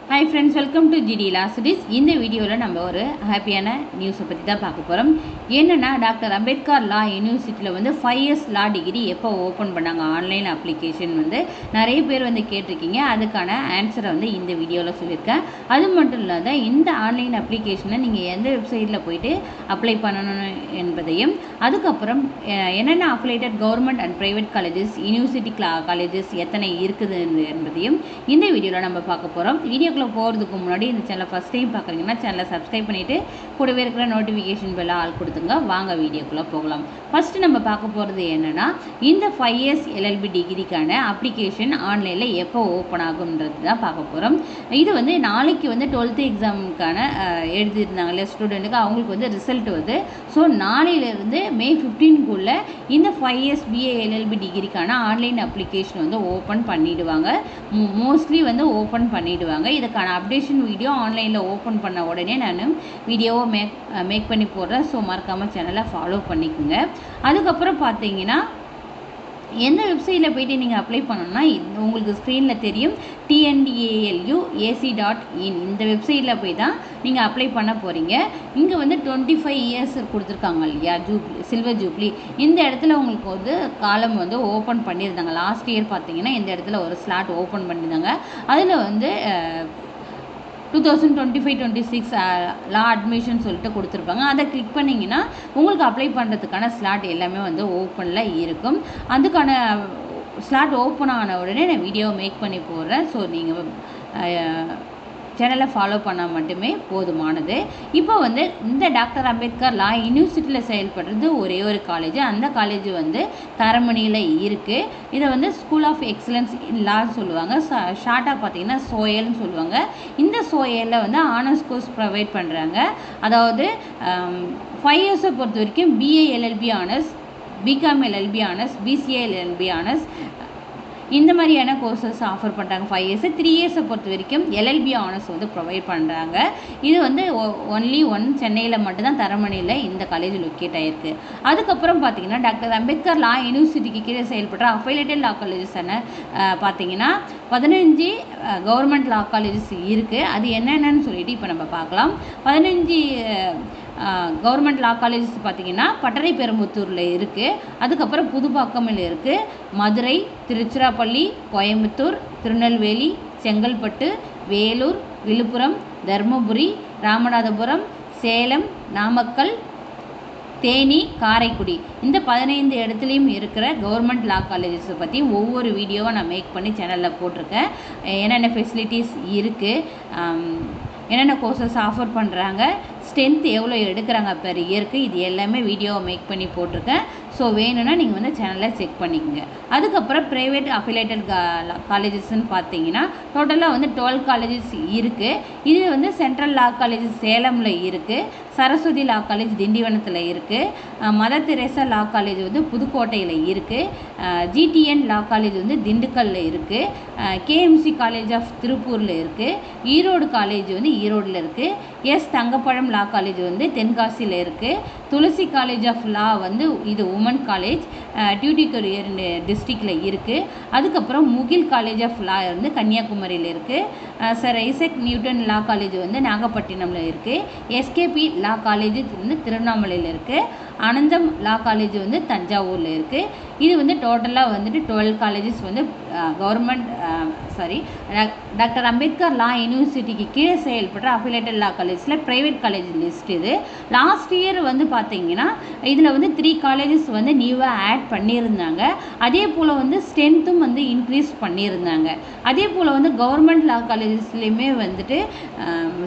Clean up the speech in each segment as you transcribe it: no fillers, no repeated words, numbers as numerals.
Hi friends, welcome to GD Law Studies. இந்த வீடியோவில் நம்ம ஒரு ஹாப்பியான நியூஸை பற்றி தான் பார்க்க போகிறோம். என்னென்னா டாக்டர் அம்பேத்கர் லா யூனிவர்சிட்டியில் வந்து 5 இயர்ஸ் லா டிகிரி எப்போ ஓப்பன் பண்ணாங்க ஆன்லைன் அப்ளிகேஷன் வந்து நிறைய பேர் வந்து கேட்டிருக்கீங்க. அதுக்கான ஆன்சரை வந்து இந்த வீடியோவில் சொல்லியிருக்கேன். அது மட்டும் இல்லாத இந்த ஆன்லைன் அப்ளிகேஷனை நீங்கள் எந்த வெப்சைட்டில் போயிட்டு அப்ளை பண்ணணும் என்பதையும், அதுக்கப்புறம் என்னென்ன affiliated government and private colleges university colleges எத்தனை இருக்குது என்பதையும் இந்த வீடியோவில் நம்ம பார்க்க போகிறோம். வீடியோக்குள்ளே போகிறதுக்கு முன்னாடி இந்த சேனலை ஃபஸ்ட் டைம் பார்க்குறீங்கன்னா சேனலை சப்ஸ்கிரைப் பண்ணிவிட்டு கூடவே இருக்கிற நோட்டிஃபிகேஷன் பெல்ல ஆல் கொடுத்துங்க. வாங்க வீடியோக்குள்ளே போகலாம். ஃபஸ்ட்டு நம்ம பார்க்க போகிறது என்னென்னா, இந்த 5 இயர்ஸ் எல்எல்பி டிகிரிக்கான அப்ளிகேஷன் ஆன்லைனில் எப்போ ஓப்பன் ஆகுன்றது தான் பார்க்க போகிறோம். இது வந்து நாளைக்கு வந்து 12th எக்ஸாமுக்கான எழுதியிருந்தாங்க இல்லையா ஸ்டூடெண்ட்டுக்கு, அவங்களுக்கு வந்து ரிசல்ட் வருது. ஸோ நாளையிலேருந்து May 15க்குள்ளே இந்த 5 இயர்ஸ் பிஏ எல்எல்பி டிகிரிக்கான ஆன்லைன் அப்ளிகேஷன் வந்து ஓப்பன் பண்ணிவிடுவாங்க. மோஸ்ட்லி வந்து ஓப்பன் பண்ணிவிடுவாங்க. இதுக்கான அப்டேஷன் வீடியோ ஆன்லைனில் ஓப்பன் பண்ண உடனே நான் வீடியோவை மேக் பண்ணி போடுறேன். ஸோ மறக்காமல் சேனலை ஃபாலோ பண்ணிக்கோங்க. அதுக்கப்புறம் பார்த்தீங்கன்னா, எந்த வெப்சைட்டில் போய்ட்டு நீங்கள் அப்ளை பண்ணணும்னா உங்களுக்கு ஸ்க்ரீனில் தெரியும் tndalus.ac.in இந்த வெப்சைட்டில் போய் தான் நீங்கள் அப்ளை பண்ண போகிறீங்க. இங்கே வந்து 25 இயர்ஸ் கொடுத்துருக்காங்க இல்லையா, சில்வர் ஜூப்ளி. இந்த இடத்துல உங்களுக்கு வந்து காலம் வந்து ஓப்பன் பண்ணியிருந்தாங்க. லாஸ்ட் இயர் பார்த்தீங்கன்னா இந்த இடத்துல ஒரு ஸ்லாட் ஓப்பன் பண்ணியிருந்தாங்க. அதில் வந்து 2025-26 லா அட்மிஷன் சொல்லிட்டு கொடுத்துருப்பாங்க. அதை கிளிக் பண்ணிங்கன்னா உங்களுக்கு அப்ளை பண்ணுறதுக்கான ஸ்லாட் எல்லாமே வந்து ஓப்பனில் இருக்கும். அதுக்கான ஸ்லாட் ஓப்பன் ஆன உடனே நான் வீடியோ மேக் பண்ணி போடுறேன். ஸோ நீங்கள் சேனலை ஃபாலோ பண்ணால் மட்டுமே போதுமானது. இப்போ வந்து இந்த டாக்டர் அம்பேத்கர் லா யூனிவர்சிட்டியில் செயல்படுறது ஒரே ஒரு காலேஜ். அந்த காலேஜ் வந்து தரமணியில் இருக்குது. இதை வந்து ஸ்கூல் ஆஃப் எக்ஸலன்ஸ் இன் லான்னு சொல்லுவாங்க. ஷார்ட்டாக பார்த்தீங்கன்னா சோயல்னு சொல்லுவாங்க. இந்த சோயலில் வந்து ஆனர்ஸ் கோர்ஸ் ப்ரொவைட் பண்ணுறாங்க. அதாவது 5 இயர்ஸை பொறுத்த வரைக்கும் BA LLB honours, BCom LLB honours, BCA LLB honours இந்த மாதிரியான கோர்சஸ் ஆஃபர் பண்ணுறாங்க. 5 இயர்ஸ். 3 இயர்ஸை பொறுத்த வரைக்கும் எல்எல்பி ஆனர்ஸ் வந்து ப்ரொவைட் பண்ணுறாங்க. இது வந்து ஒன்லி சென்னையில் மட்டும்தான் தரமணியில் இந்த காலேஜ் லொக்கேட் ஆகிருக்கு. அதுக்கப்புறம் பார்த்தீங்கன்னா டாக்டர் அம்பேத்கர் லா யூனிவர்சிட்டிக்கு கீழே செயல்படுற அஃபிலேட்டட் லா காலேஜஸ் பார்த்தீங்கன்னா 15 கவர்மெண்ட் லா காலேஜஸ் இருக்குது. அது என்னென்னு சொல்லிட்டு இப்போ நம்ம பார்க்கலாம். 15 கவர்மெண்ட் லா காலேஜஸ் பார்த்திங்கன்னா பட்டறைப்பெரும்புத்தூரில் இருக்குது. அதுக்கப்புறம் புதுப்பாக்கமில் இருக்குது. மதுரை, திருச்சிராப்பள்ளி, கோயம்புத்தூர், திருநெல்வேலி, செங்கல்பட்டு, வேலூர், விழுப்புரம், தருமபுரி, ராமநாதபுரம், சேலம், நாமக்கல், தேனி, காரைக்குடி இந்த 15 இடத்துலையும் இருக்கிற கவர்மெண்ட் லா காலேஜஸை பற்றி ஒவ்வொரு வீடியோவை நான் மேக் பண்ணி சேனலில் போட்டிருக்கேன். என்னென்ன ஃபெசிலிட்டிஸ் இருக்குது, என்னென்ன கோர்சஸ் ஆஃபர் பண்ணுறாங்க, ஸ்ட்ரென்த் எவ்வளோ எடுக்கிறாங்க பெர் இயருக்கு, இது எல்லாமே வீடியோவை மேக் பண்ணி போட்டிருக்கேன். ஸோ வேணும்னா நீங்கள் வந்து சேனலில் செக் பண்ணிக்கோங்க. அதுக்கப்புறம் ப்ரைவேட் அஃபிலேட்டட் காலேஜஸ்ன்னு பார்த்தீங்கன்னா டோட்டலாக வந்து 12 காலேஜஸ் இருக்குது. இது வந்து சென்ட்ரல் லா காலேஜ் சேலமில் இருக்குது. சரஸ்வதி லா காலேஜ் திண்டிவனத்தில் இருக்குது. மதர் தெரேசா லா காலேஜ் வந்து புதுக்கோட்டையில் இருக்குது. ஜிடிஎன் லா காலேஜ் வந்து திண்டுக்கல்லில் இருக்குது. கேஎம்சி காலேஜ் ஆஃப் திருப்பூரில் இருக்குது. ஈரோடு காலேஜ் வந்து ஈரோடில் இருக்குது. எஸ் தங்கப்பழம் லா காலேஜ் வந்து தென்காசியில் இருக்குது. துளசி காலேஜ் ஆஃப் லா வந்து இது உமன் காலேஜ் டியூட்டிகொரியர் டிஸ்ட்ரிக்டில் இருக்குது. அதுக்கப்புறம் முகில் காலேஜ் ஆஃப் லா வந்து கன்னியாகுமரியில் இருக்குது. Sir Isaac Newton law college வந்து நாகப்பட்டினமில் இருக்குது. எஸ்கேபி லா காலேஜ் வந்து திருவண்ணாமலையில் இருக்குது. அனந்தம் லா காலேஜ் வந்து தஞ்சாவூரில் இருக்குது. இது வந்து டோட்டலாக வந்துட்டு 12 காலேஜஸ் வந்து கவர்மெண்ட் டாக்டர் அம்பேத்கர் லா யூனிவர்சிட்டிக்கு கீழே செயல்படுற அஃபிலேட்டட் லா காலேஜில் ப்ரைவேட் காலேஜ் லிஸ்ட் இது. லாஸ்ட் இயர் வந்து பார்த்தீங்கன்னா இதில் வந்து 3 காலேஜஸ் வந்து நியூவாக ஆட் பண்ணியிருந்தாங்க. அதே போல் வந்து ஸ்ட்ரென்த்தும் வந்து இன்க்ரீஸ் பண்ணியிருந்தாங்க. அதே போல் வந்து கவர்மெண்ட் லா காலேஜஸ்லேயுமே வந்துட்டு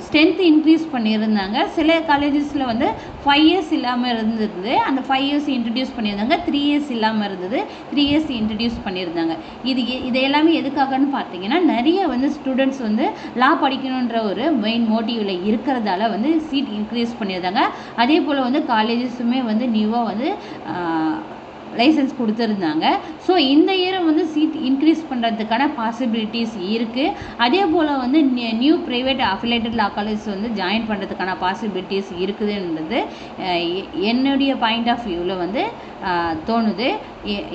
ஸ்ட்ரென்த் இன்க்ரீஸ் பண்ணியிருந்தாங்க. சில காலேஜஸில் வந்து 5 இயர்ஸ் இல்லாமல் இருந்தது. அந்த 5 இயர்ஸ் இன்ட்ரடியூஸ் பண்ணியிருந்தாங்க. 3 இயர்ஸ் இல்லாமல் இருந்தது. 3 இயர்ஸ் இன்ட்ரடியூஸ் பண்ணியிருந்தாங்க. இது எல்லாமே எதுக்காகன்னு பார்த்தீங்கன்னா நிறைய வந்து ஸ்டூடெண்ட்ஸ் வந்து லா படிக்கணுன்ற ஒரு மெயின் மோட்டிவில் இருக்கிறதால வந்து சீட் இன்க்ரீஸ் பண்ணியிருந்தாங்க. அதே போல் வந்து காலேஜஸுமே வந்து நியூவாக வந்து லைசன்ஸ் கொடுத்துருந்தாங்க. ஸோ இந்த இயரை வந்து சீட் இன்க்ரீஸ் பண்ணுறதுக்கான பாசிபிலிட்டிஸ் இருக்குது. அதே போல் வந்து நியூ ப்ரைவேட் அஃபிலேட்டட் லா காலேஜ் வந்து ஜாயின் பண்ணுறதுக்கான பாசிபிலிட்டிஸ் இருக்குதுன்றது என்னுடைய பாயிண்ட் ஆஃப் வியூவில் வந்து தோணுது.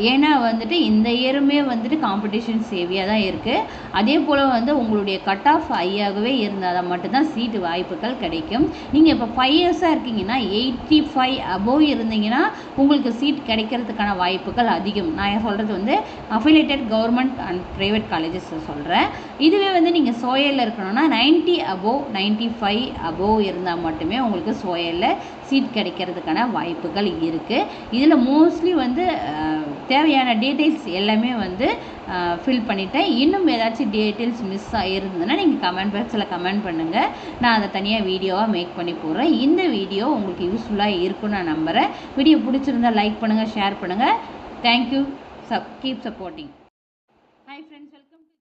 ஏன்னா வந்துட்டு இந்த இயருமே வந்துட்டு காம்படிஷன்ஸ் ஹெவியாக தான் இருக்குது. அதே போல் வந்து உங்களுடைய கட் ஆஃப் ஹையாகவே இருந்தால் மட்டும்தான் சீட்டு வாய்ப்புகள் கிடைக்கும். நீங்கள் இப்போ 5 இயர்ஸாக இருக்கீங்கன்னா 85 அபோவ் இருந்தீங்கன்னா உங்களுக்கு சீட் கிடைக்கிறதுக்கான வாய்ப்புகள் அதிகம். நான் சொல்கிறது வந்து affiliated government and private colleges சொல்கிறேன். இதுவே வந்து நீங்கள் சோயலில் இருக்கணும்னா 90 அபோவ் 95 அபோவ் இருந்தால் மட்டுமே உங்களுக்கு சோயலில் சீட் கிடைக்கிறதுக்கான வாய்ப்புகள் இருக்குது. இதில் மோஸ்ட்லி வந்து தேவையான டீட்டெயில்ஸ் எல்லாமே வந்து ஃபில் பண்ணிட்டேன். இன்னும் ஏதாச்சும் டீட்டெயில்ஸ் மிஸ் ஆகிருந்ததுன்னா நீங்கள் கமெண்ட் பாக்ஸில் கமெண்ட் பண்ணுங்கள். நான் அதை தனியாக வீடியோவாக மேக் பண்ணி போடுறேன். இந்த வீடியோ உங்களுக்கு யூஸ்ஃபுல்லாக இருக்குன்னு நான் நம்புகிறேன். வீடியோ பிடிச்சிருந்தா லைக் பண்ணுங்கள், ஷேர் பண்ணுங்கள். தேங்க்யூ. Keep supporting.